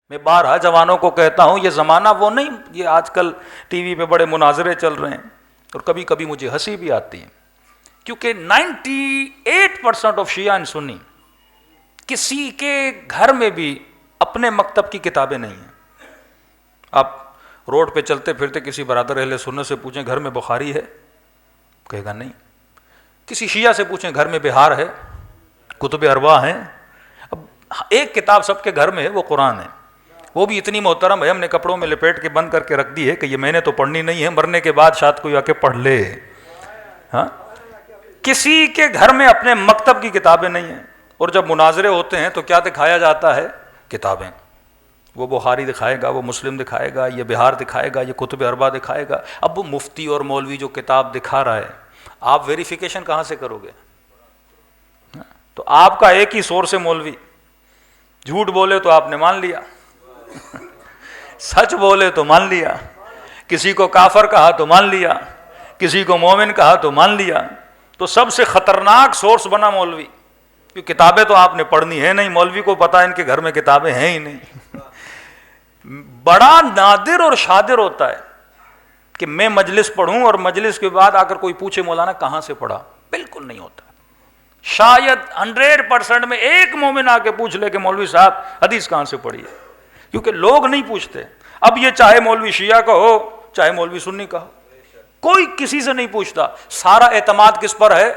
میں بارہا جوانوں کو کہتا ہوں یہ زمانہ وہ نہیں، یہ آج کل ٹی وی پہ بڑے مناظرے چل رہے ہیں اور کبھی کبھی مجھے ہنسی بھی آتی ہے، کیونکہ 98% آف شیعہ سنی، کسی کے گھر میں بھی اپنے مکتب کی کتابیں نہیں ہیں۔ آپ روڈ پہ چلتے پھرتے کسی برادر اہل سنت سے پوچھیں گھر میں بخاری ہے، کہے گا نہیں۔ کسی شیعہ سے پوچھیں گھر میں بہار ہے، کتب اربعہ ہیں۔ اب ایک کتاب سب کے گھر میں ہے، وہ قرآن ہے، وہ بھی اتنی محترم ہے ہم نے کپڑوں میں لپیٹ کے بند کر کے رکھ دی ہے کہ یہ میں نے تو پڑھنی نہیں ہے، مرنے کے بعد شاید کوئی آ کے پڑھ لے۔ ہاں، کسی کے گھر میں اپنے مکتب کی کتابیں نہیں ہیں، اور جب مناظرے ہوتے ہیں تو کیا دکھایا جاتا ہے؟ کتابیں۔ وہ بخاری دکھائے گا، وہ مسلم دکھائے گا، یہ بہار دکھائے گا، یہ کتب اربعہ دکھائے گا۔ اب وہ مفتی اور مولوی جو کتاب دکھا رہا ہے، آپ ویریفیکیشن کہاں سے کرو گے؟ تو آپ کا ایک ہی سورس ہے مولوی، جھوٹ بولے تو آپ نے مان لیا، سچ بولے تو مان لیا، کسی کو کافر کہا تو مان لیا، کسی کو مومن کہا تو مان لیا۔ تو سب سے خطرناک سورس بنا مولوی، کیونکہ کتابیں تو آپ نے پڑھنی ہے نہیں، مولوی کو پتا ان کے گھر میں کتابیں ہیں ہی نہیں۔ بڑا نادر اور شادر ہوتا ہے کہ میں مجلس پڑھوں اور مجلس کے بعد آ کر کوئی پوچھے مولانا کہاں سے پڑھا، بالکل نہیں ہوتا۔ شاید 100% میں ایک مومن آ کے پوچھ لے کہ مولوی صاحب حدیث کہاں سے پڑھی ہے، کیونکہ لوگ نہیں پوچھتے۔ اب یہ چاہے مولوی شیعہ کا ہو چاہے مولوی سنی کا ہو، کوئی کسی سے نہیں پوچھتا، سارا اعتماد کس پر ہے؟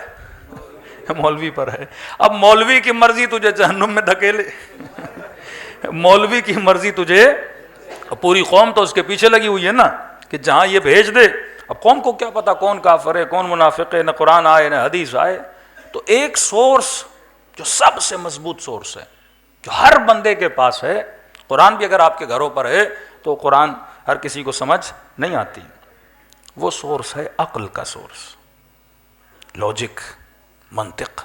مولوی پر ہے۔ اب مولوی کی مرضی تجھے جہنم میں دھکیلے، مولوی کی مرضی تجھے، پوری قوم تو اس کے پیچھے لگی ہوئی ہے نا کہ جہاں یہ بھیج دے۔ اب قوم کو کیا پتا کون کافر ہے کون منافق ہے، نہ قرآن آئے نہ حدیث آئے۔ تو ایک سورس جو سب سے مضبوط سورس ہے، جو ہر بندے کے پاس ہے، قرآن بھی اگر آپ کے گھروں پر ہے تو قرآن ہر کسی کو سمجھ نہیں آتی، وہ سورس ہے عقل کا سورس، لاجک، منطق۔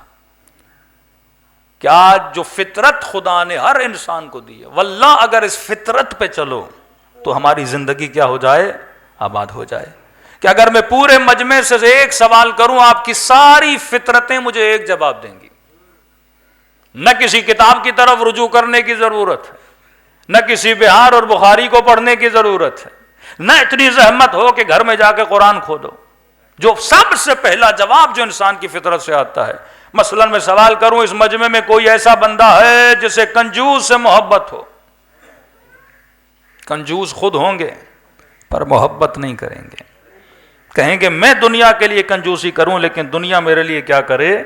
کیا جو فطرت خدا نے ہر انسان کو دی ہے، واللہ اگر اس فطرت پہ چلو تو ہماری زندگی کیا ہو جائے؟ آباد ہو جائے۔ کہ اگر میں پورے مجمع سے ایک سوال کروں آپ کی ساری فطرتیں مجھے ایک جواب دیں گی، نہ کسی کتاب کی طرف رجوع کرنے کی ضرورت ہے، نہ کسی بہار اور بخاری کو پڑھنے کی ضرورت ہے، نہ اتنی زحمت ہو کہ گھر میں جا کے قرآن کھودو۔ جو سب سے پہلا جواب جو انسان کی فطرت سے آتا ہے، مثلا میں سوال کروں اس مجمع میں کوئی ایسا بندہ ہے جسے کنجوس سے محبت ہو؟ کنجوس خود ہوں گے پر محبت نہیں کریں گے، کہیں گے میں دنیا کے لیے کنجوسی کروں لیکن دنیا میرے لیے کیا کرے؟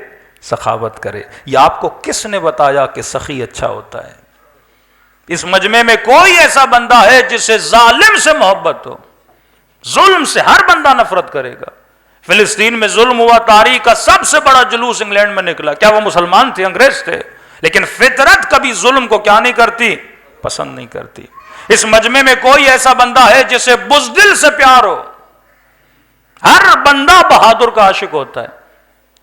سخاوت کرے۔ یہ آپ کو کس نے بتایا کہ سخی اچھا ہوتا ہے؟ اس مجمع میں کوئی ایسا بندہ ہے جسے ظالم سے محبت ہو؟ ظلم سے ہر بندہ نفرت کرے گا۔ فلسطین میں ظلم ہوا، تاریخ کا سب سے بڑا جلوس انگلینڈ میں نکلا، کیا وہ مسلمان تھے؟ انگریز تھے، لیکن فطرت کبھی ظلم کو کیا نہیں کرتی؟ پسند نہیں کرتی۔ اس مجمع میں کوئی ایسا بندہ ہے جسے بزدل سے پیار ہو؟ ہر بندہ بہادر کا عاشق ہوتا ہے۔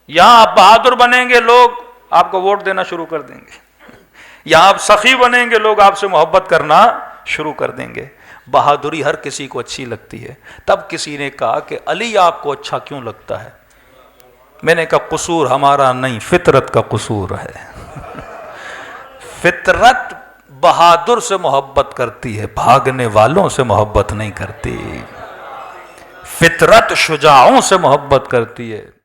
یہاں آپ بہادر بنیں گے لوگ آپ کو ووٹ دینا شروع کر دیں گے، یہاں آپ سخی بنیں گے لوگ آپ سے محبت کرنا شروع کر دیں گے۔ بہادری ہر کسی کو اچھی لگتی ہے۔ تب کسی نے کہا کہ علی آپ کو اچھا کیوں لگتا ہے؟ میں نے کہا قصور ہمارا نہیں، فطرت کا قصور ہے۔ فطرت بہادر سے محبت کرتی ہے، بھاگنے والوں سے محبت نہیں کرتی۔ فطرت شجاعوں سے محبت کرتی ہے۔